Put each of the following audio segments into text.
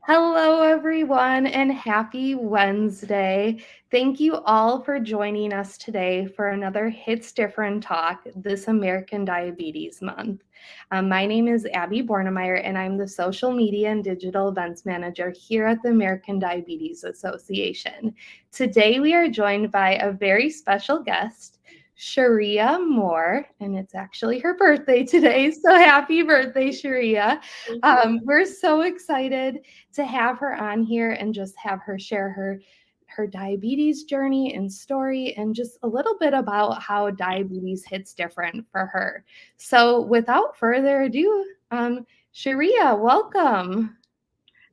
Hello, everyone, and happy Wednesday. Thank you all for joining us today for another Hits Different Talk this American Diabetes Month. My name is Abby Bornemeyer, and I'm the Social Media and Digital Events Manager here at the American Diabetes Association. Today, we are joined by a very special guest, Cheria Moore, and it's actually her birthday today. So happy birthday, Cheria. Thank you. We're so excited to have her on here and just have her share her diabetes journey and story and just a little bit about how diabetes hits different for her. So without further ado, Sharia, welcome.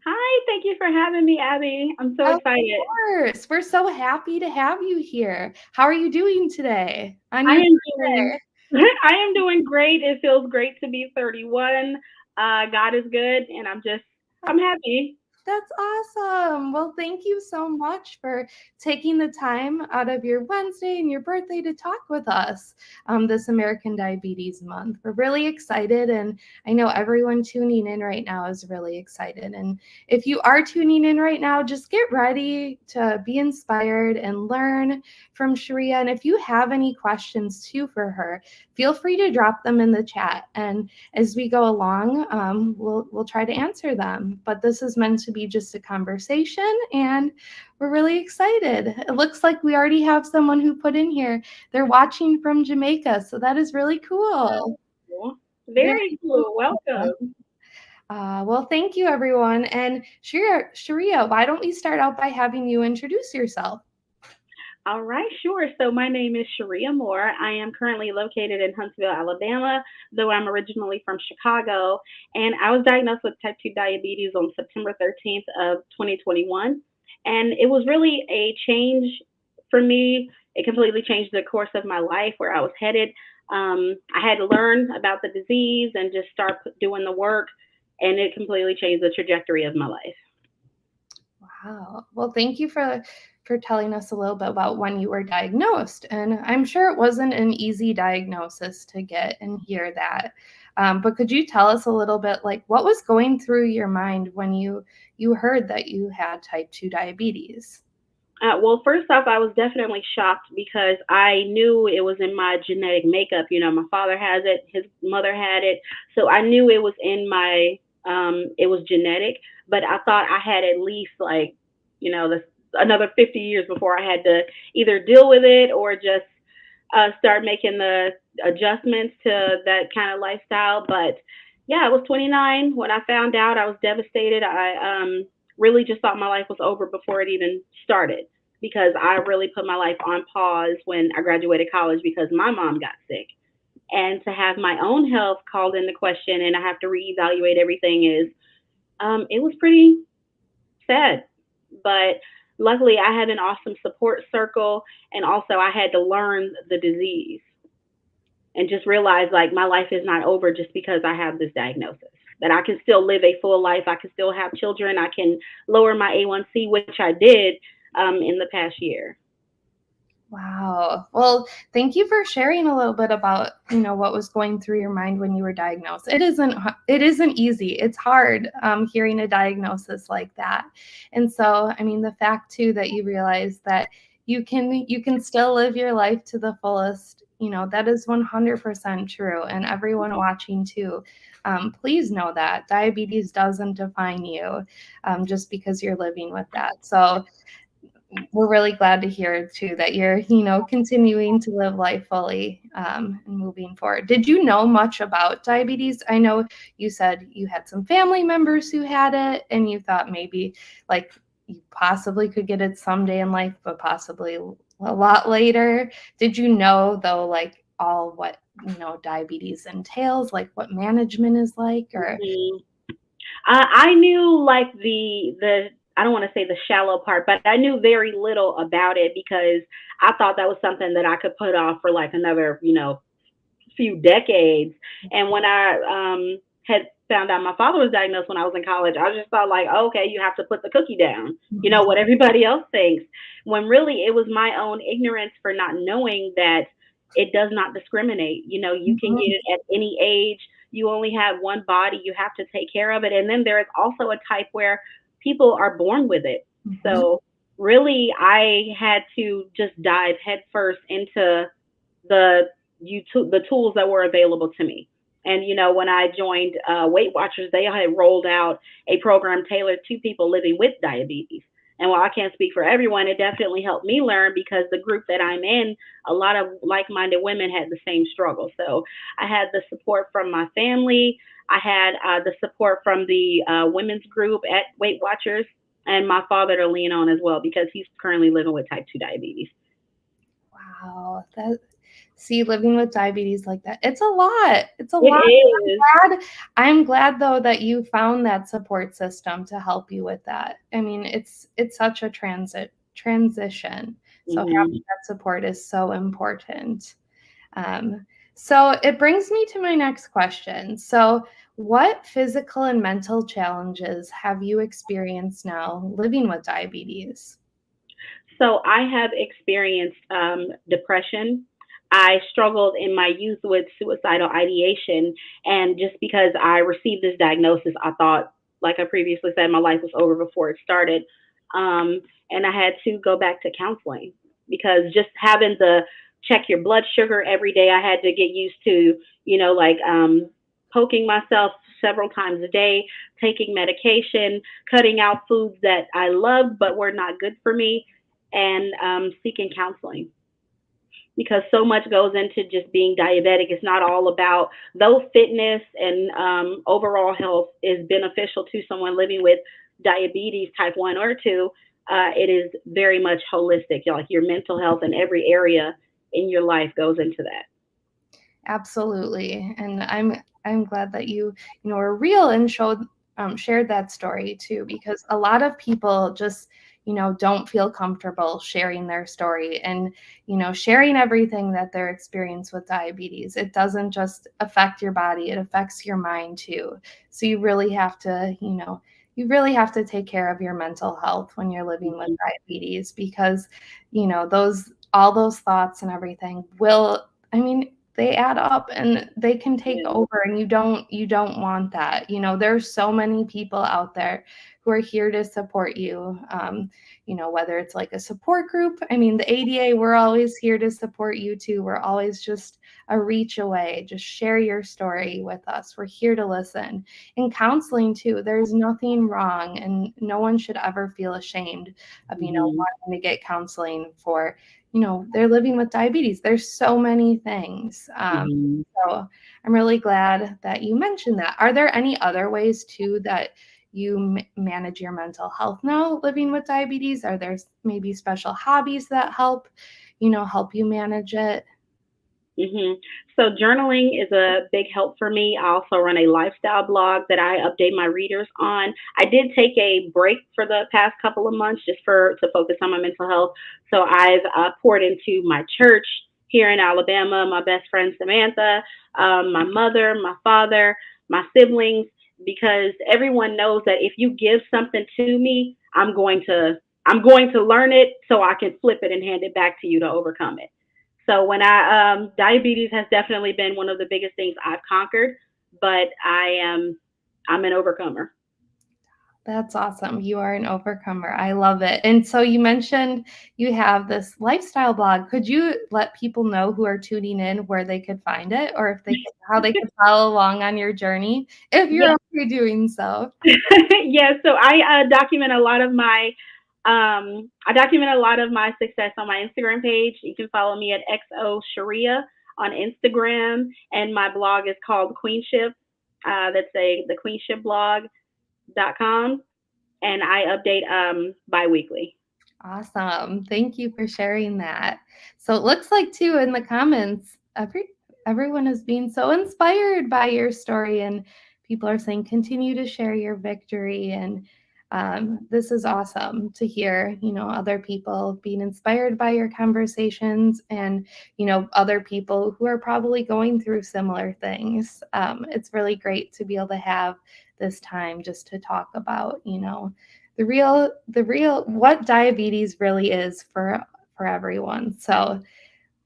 Hi, thank you for having me, Abby. I'm so Of excited. course. We're so happy to have you here. How are you doing today on I your am doing birthday? I am doing great. It feels great to be 31. God is good and I'm happy. That's awesome. Well, thank you so much for taking the time out of your Wednesday and your birthday to talk with us this American Diabetes Month. We're really excited, and I know everyone tuning in right now is really excited. And if you are tuning in right now, just get ready to be inspired and learn from Sharia. And if you have any questions too for her, feel free to drop them in the chat. And as we go along, we'll try to answer them. But this is meant to be just a conversation, and we're really excited. It looks like we already have someone who put in here. They're watching from Jamaica, so that is really cool. Cool. Very Very cool. cool. Welcome. Well, thank you, everyone. And Sharia, why don't we start out by having you introduce yourself? All right, sure. So my name is Cheria Moore. I am currently located in Huntsville, Alabama, though I'm originally from Chicago. And I was diagnosed with type 2 diabetes on September 13th of 2021. And it was really a change for me. It completely changed the course of my life, where I was headed. I had to learn about the disease and just start doing the work, and it completely changed the trajectory of my life. Wow. Well, thank you for telling us a little bit about when you were diagnosed. And I'm sure it wasn't an easy diagnosis to get and hear that. But could you tell us a little bit like what was going through your mind when you heard that you had type 2 diabetes? Well, first off, I was definitely shocked because I knew it was in my genetic makeup. You know, my father has it, his mother had it, so I knew it was in my, it was genetic. But I thought I had at least like, another 50 years before I had to either deal with it or just start making the adjustments to that kind of lifestyle. But yeah, I was 29 when I found out. I was devastated. I really just thought my life was over before it even started, because I really put my life on pause when I graduated college because my mom got sick. And to have my own health called into question and I have to reevaluate everything it was pretty sad. But luckily, I had an awesome support circle, and also I had to learn the disease and just realize like my life is not over just because I have this diagnosis. That I can still live a full life. I can still have children. I can lower my A1C, which I did in the past year. Wow. Well, thank you for sharing a little bit about, what was going through your mind when you were diagnosed. It isn't easy. It's hard hearing a diagnosis like that. And so, I mean, the fact too that you realize that you can still live your life to the fullest, that is 100% true. And everyone watching too, please know that diabetes doesn't define you just because you're living with that. So we're really glad to hear too that you're, continuing to live life fully and moving forward. Did you know much about diabetes? I know you said you had some family members who had it, and you thought maybe like you possibly could get it someday in life, but possibly a lot later. Did you know though, like all what diabetes entails, like what management is like, or Mhm. I knew like the I don't want to say the shallow part, but I knew very little about it because I thought that was something that I could put off for like another few decades. And when I had found out my father was diagnosed when I was in college, I just thought like, oh, okay, you have to put the cookie down, what everybody else thinks. When really it was my own ignorance for not knowing that it does not discriminate. You can get Mhm. it at any age. You only have one body. You have to take care of it. And then there is also a type where people are born with it. Mhm. So really, I had to just dive headfirst into the the tools that were available to me. And when I joined Weight Watchers, they had rolled out a program tailored to people living with diabetes. And while I can't speak for everyone, it definitely helped me learn because the group that I'm in, a lot of like-minded women had the same struggle. So I had the support from my family. I had the support from the women's group at Weight Watchers, and my father to lean on as well because he's currently living with type 2 diabetes. Wow, that see, living with diabetes like that, it's a lot. It's a It lot. is. I'm glad though that you found that support system to help you with that. I mean, it's such a transition. So having Mhm. that support is so important. So it brings me to my next question. So, what physical and mental challenges have you experienced now living with diabetes? So I have experienced depression. I struggled in my youth with suicidal ideation, and just because I received this diagnosis, I thought, like I previously said, my life was over before it started. Um, and I had to go back to counseling because just having to check your blood sugar every day, I had to get used to, like poking myself several times a day, taking medication, cutting out foods that I loved but were not good for me, and seeking counseling because so much goes into just being diabetic. It's not all about, though fitness and overall health is beneficial to someone living with diabetes type 1 or 2. It is very much holistic. Like your mental health and every area in your life goes into that. Absolutely, and I'm glad that you know were real and shared that story too, because a lot of people just don't feel comfortable sharing their story and sharing everything that they're experiencing with diabetes. It doesn't just affect your body; it affects your mind too. So you really have to take care of your mental health when you're living with Mm-hmm. diabetes because those all those thoughts and everything will, I mean, they add up and they can take Yeah. over, and you don't want that. There's so many people out there who are here to support you. Whether it's like a support group. I mean, the ADA, we're always here to support you too. We're always just a reach away. Just share your story with us. We're here to listen. And counseling too. There's nothing wrong, and no one should ever feel ashamed of Mm-hmm. wanting to get counseling for they're living with diabetes. There's so many things. Mm-hmm. So I'm really glad that you mentioned that. Are there any other ways too that you manage your mental health now living with diabetes? Are there maybe special hobbies that help you manage it? hmm So journaling is a big help for me. I also run a lifestyle blog that I update my readers on. I did take a break for the past couple of months just for to focus on my mental health. So I've poured into my church here in Alabama, my best friend Samantha, my mother, my father, my siblings, because everyone knows that if you give something to me, I'm going to learn it so I can flip it and hand it back to you to overcome it. So when diabetes has definitely been one of the biggest things I've conquered, but I'm an overcomer. That's awesome. You are an overcomer. I love it. And so you mentioned you have this lifestyle blog. Could you let people know who are tuning in where they could find it, or if they could, how they could follow along on your journey if you're Yeah, okay doing so? yeah. So I document a lot of my success on my Instagram page. You can follow me at xo Cheria on Instagram, and my blog is called Queenship. That's the queenshipblog.com, and I update biweekly. Awesome. Thank you for sharing that. So it looks like too in the comments, everyone is being so inspired by your story, and people are saying continue to share your victory. And this is awesome to hear, other people being inspired by your conversations and, other people who are probably going through similar things. It's really great to be able to have this time just to talk about, the real what diabetes really is for everyone. So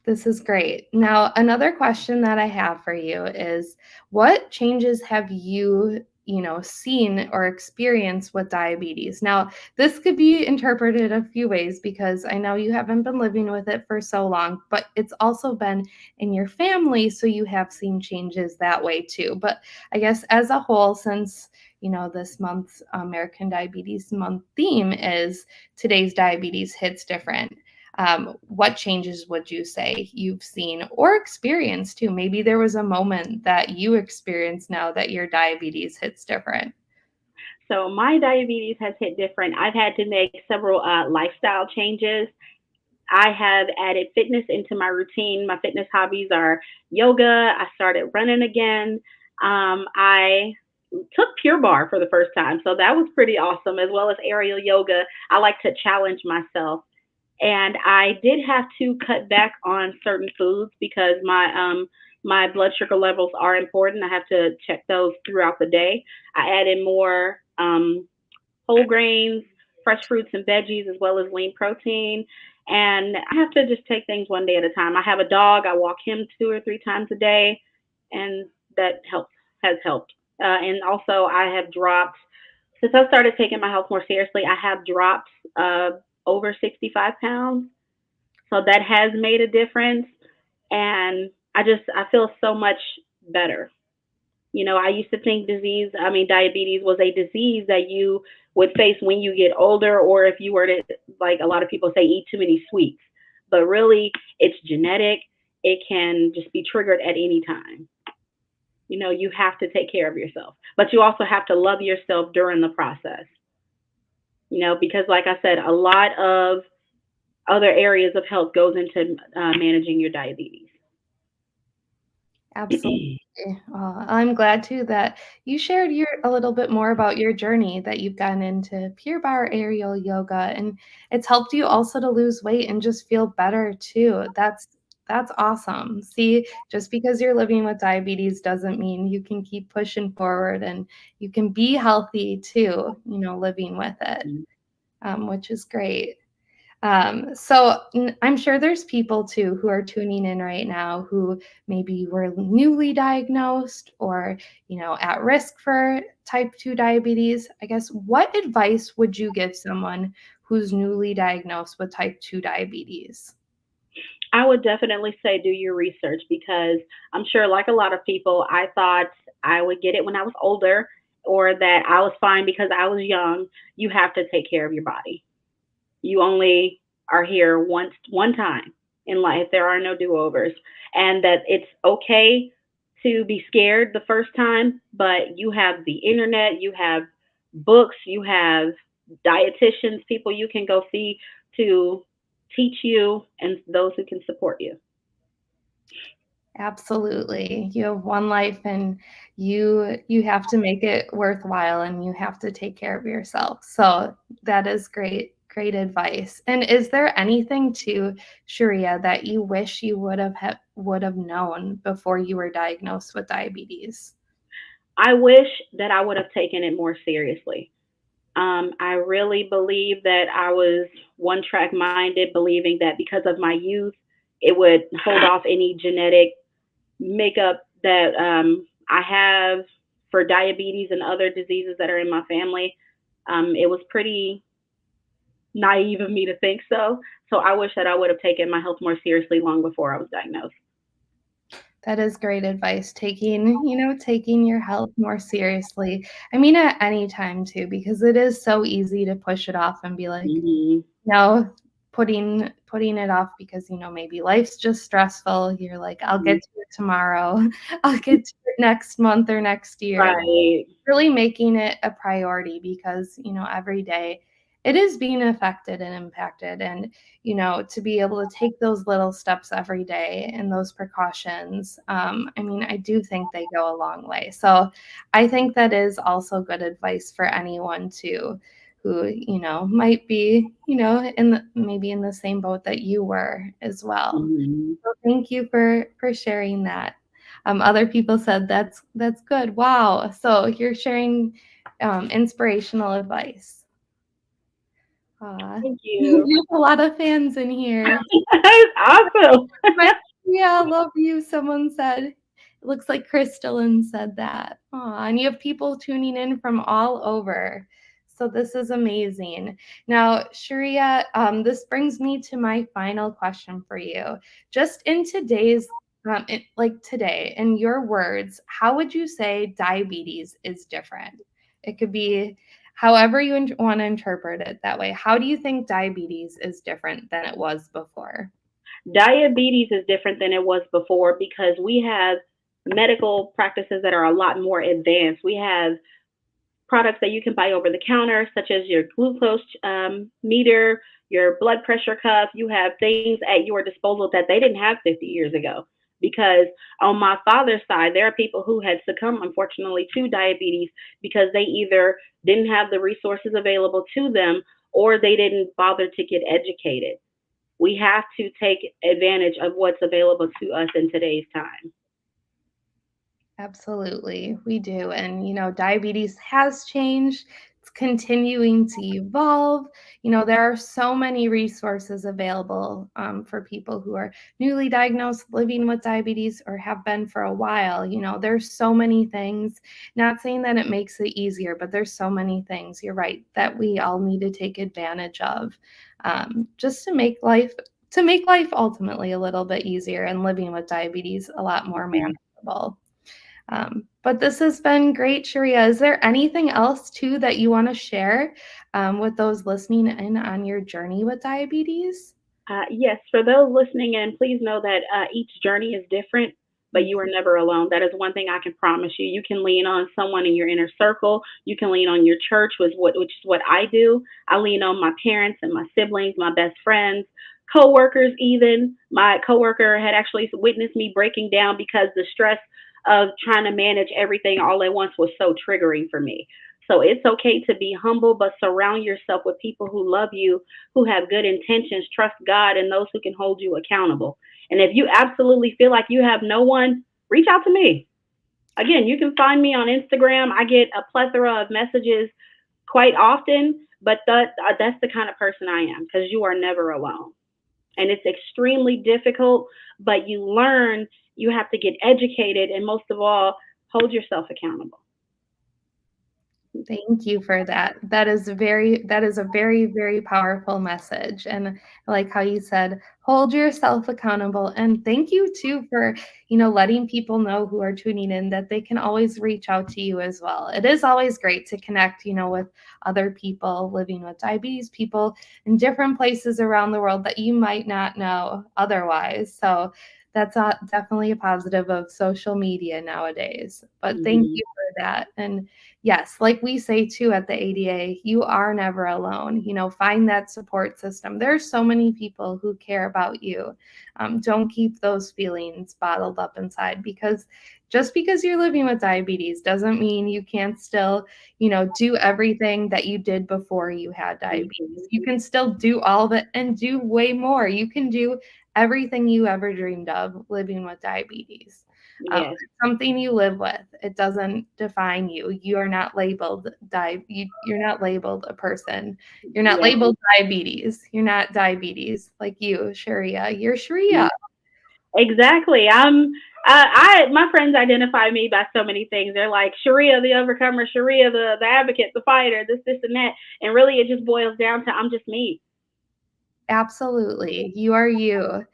this is great. Now, another question that I have for you is what changes have you seen or experienced with diabetes. Now, this could be interpreted a few ways because I know you haven't been living with it for so long, but it's also been in your family, so you have seen changes that way too. But I guess as a whole, since this month's American Diabetes Month theme is today's diabetes hits different. What changes would you say you've seen or experienced too? Maybe there was a moment that you experienced now that your diabetes hits different. So my diabetes has hit different. I've had to make several lifestyle changes. I have added fitness into my routine. My fitness hobbies are yoga. I started running again. I took Pure Barre for the first time, so that was pretty awesome, as well as aerial yoga. I like to challenge myself, and I did have to cut back on certain foods because my blood sugar levels are important. I have to check those throughout the day. I added more whole grains, fresh fruits and veggies, as well as lean protein. And I have to just take things one day at a time. I have a dog. I walk him 2 or 3 times a day, and that helps has helped. And also, I have dropped since I started taking my health more seriously. I have dropped over 65 pounds, so that has made a difference. And I feel so much better. I used to think diabetes was a disease that you would face when you get older, or if you were to, like a lot of people say, eat too many sweets. But really, it's genetic. It can just be triggered at any time. You have to take care of yourself, but you also have to love yourself during the process. Because like I said, a lot of other areas of health goes into managing your diabetes. Absolutely. Well, I'm glad too that you shared a little bit more about your journey that you've gotten into Pure Barre aerial yoga, and it's helped you also to lose weight and just feel better too. That's awesome. See, just because you're living with diabetes doesn't mean you can keep pushing forward and you can be healthy too, living with it, which is great. I'm sure there's people too who are tuning in right now who maybe were newly diagnosed or, at risk for type 2 diabetes. I guess, what advice would you give someone who's newly diagnosed with type 2 diabetes? I would definitely say do your research because I'm sure, like a lot of people, I thought I would get it when I was older or that I was fine because I was young. You have to take care of your body. You only are here one time in life. There are no do-overs, and that it's okay to be scared the first time, but you have the internet, you have books, you have dietitians, people you can go see to teach you, and those who can support you. Absolutely. You have one life and you have to make it worthwhile and you have to take care of yourself. So that is great advice. And is there anything to Cheria that you wish you would have known before you were diagnosed with diabetes? I wish that I would have taken it more seriously. I really believe that I was one track minded, believing that because of my youth, it would hold off any genetic makeup that I have for diabetes and other diseases that are in my family. It was pretty naive of me to think so. So I wish that I would have taken my health more seriously long before I was diagnosed. That is great advice. Taking your health more seriously. I mean, at any time too, because it is so easy to push it off and be like, Mm-hmm. no, putting it off because, maybe life's just stressful. You're like, "I'll Mm-hmm. get to it tomorrow. I'll get to it next month or next year." Right. Really making it a priority because, every day it is being affected and impacted. And, to be able to take those little steps every day and those precautions, I mean, I do think they go a long way. So I think that is also good advice for anyone too who, might be, maybe in the same boat that you were as well. Mm-hmm. So thank you for sharing that. Other people said that's good. Wow. So you're sharing inspirational advice. Thank you. You have a lot of fans in here. Awesome. My, yeah, love you. Someone said. It looks like Crystalline said that. Aw, and you have people tuning in from all over. So this is amazing. Now, Sharia, this brings me to my final question for you. Just in today's, like today, in your words, how would you say diabetes is different? It could be however you want to interpret it that way. How do you think diabetes is different than it was before? Diabetes is different than it was before because we have medical practices that are a lot more advanced. We have products that you can buy over the counter, such as your glucose meter, your blood pressure cuff. You have things at your disposal that they didn't have 50 years ago. Because on my father's side, there are people who had succumbed, unfortunately, to diabetes because they either didn't have the resources available to them or they didn't bother to get educated. We have to take advantage of what's available to us in today's time. Absolutely, we do. And, diabetes has changed. It's continuing to evolve. There are so many resources available for people who are newly diagnosed, living with diabetes, or have been for a while. There's so many things. Not saying that it makes it easier, but there's so many things, you're right, that we all need to take advantage of just to make life ultimately a little bit easier and living with diabetes a lot more Mhm. manageable. But this has been great, Sharia. Is there anything else too that you want to share with those listening in on your journey with diabetes? Yes, for those listening in, please know that each journey is different, but you are Mhm. never alone. That is one thing I can promise you. You can lean on someone in your inner circle. You can lean on your church, which is what I do. I lean on my parents and my siblings, my best friends, coworkers. Even my coworker had actually witnessed me breaking down because the stress of trying to manage everything all at once was so triggering for me. So it's okay to be humble, but surround yourself with people who love you, who have good intentions, trust God, and those who can hold you accountable. And if you absolutely feel like you have no one, reach out to me. Again, you can find me on Instagram. I get a plethora of messages quite often, but that's the kind of person I am because you are never alone. And it's extremely difficult, but you learn, you have to get educated, and most of all, hold yourself accountable. Thank you for that. That is a very, very powerful message. And I like how you said, hold yourself accountable. And thank you too for, letting people know who are tuning in that they can always reach out to you as well. It is always great to connect, with other people living with diabetes, people in different places around the world that you might not know otherwise. So that's definitely a positive of social media nowadays. But thank Hmm. you for that. And yes, like we say too at the ADA, you are never alone. Find that support system. There's so many people who care about you. Don't keep those feelings bottled up inside because just because you're living with diabetes doesn't mean you can't still, do everything that you did before you had diabetes. You Hmm. can still do all of it and do way more. You can do everything you ever dreamed of living with diabetes. Yes. It's something you live with. It doesn't define you. You are not labeled you're not labeled a person. You're not Yes. labeled diabetes. You're not diabetes like you, Sharia. You're Sharia. Exactly. My friends identify me by so many things. They're like Cheria the overcomer, Cheria the advocate, the fighter, this and that. And really it just boils down to I'm just me. Absolutely. You are you,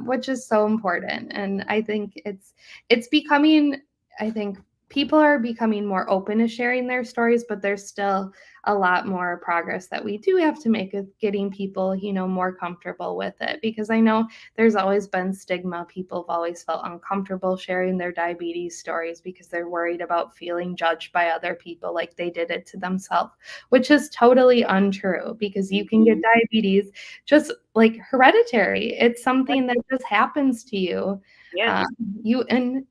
which is so important. And I think it's becoming, I think people are becoming more open to sharing their stories, but there's still a lot more progress that we do have to make with getting people, more comfortable with it. Because I know there's always been stigma. People have always felt uncomfortable sharing their diabetes stories because they're worried about feeling judged by other people like they did it to themselves, which is totally untrue because you can get Hmm. diabetes just like hereditary. It's something that just happens to you. Yes. Um, you and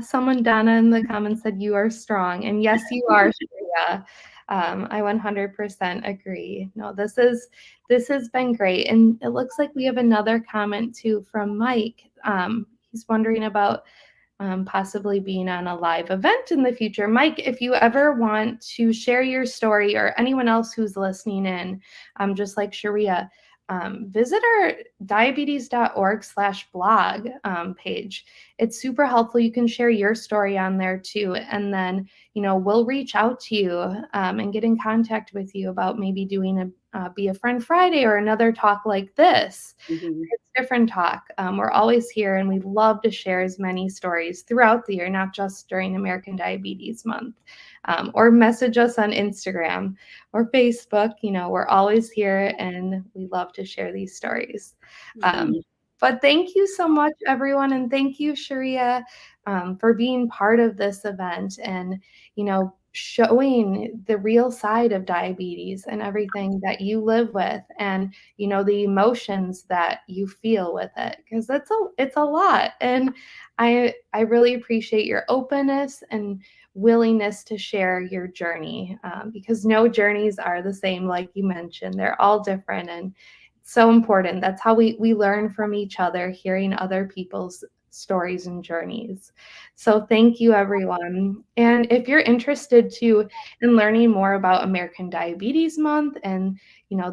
someone, Donna, in the comments said you are strong, and yes, you are, Shreya. I 100% agree. No, this has been great, and it looks like we have another comment too from Mike. He's wondering about possibly being on a live event in the future. Mike, if you ever want to share your story or anyone else who's listening in, just like Sharia, visit our diabetes.org/blog page. It's super helpful. You can share your story on there too. And then, we'll reach out to you and get in contact with you about maybe doing a Be a Friend Friday or another talk like this. Mm-hmm. It's different talk. We're always here and we love to share as many stories throughout the year, not just during American Diabetes Month. Or message us on Instagram or Facebook. We're always here and we love to share these stories. Mm-hmm. But thank you so much, everyone. And thank you, Cheria, for being part of this event and, showing the real side of diabetes and everything that you live with and, the emotions that you feel with it, because it's a lot. And I really appreciate your openness and willingness to share your journey, because no journeys are the same, like you mentioned. They're all different, and it's so important. That's how we learn from each other, hearing other people's stories and journeys. So thank you, everyone. And if you're interested too in learning more about American Diabetes Month and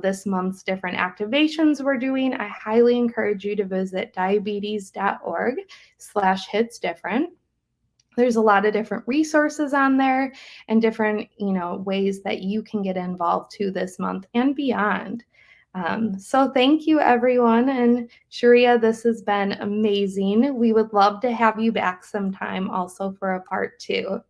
this month's different activations we're doing, I highly encourage you to visit diabetes.org/hits different. There's a lot of different resources on there and different, ways that you can get involved too this month and beyond. So thank you, everyone. And Cheria, this has been amazing. We would love to have you back sometime also for a part two.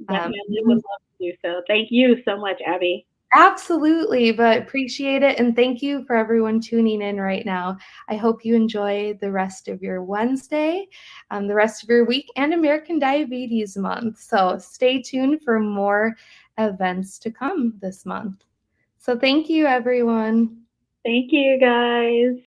Um, Definitely would love to do so. Thank you so much, Abby. Absolutely, but appreciate it. And thank you for everyone tuning in right now. I hope you enjoy the rest of your Wednesday, the rest of your week, and American Diabetes Month. So stay tuned for more events to come this month. So thank you, everyone. Thank you, guys.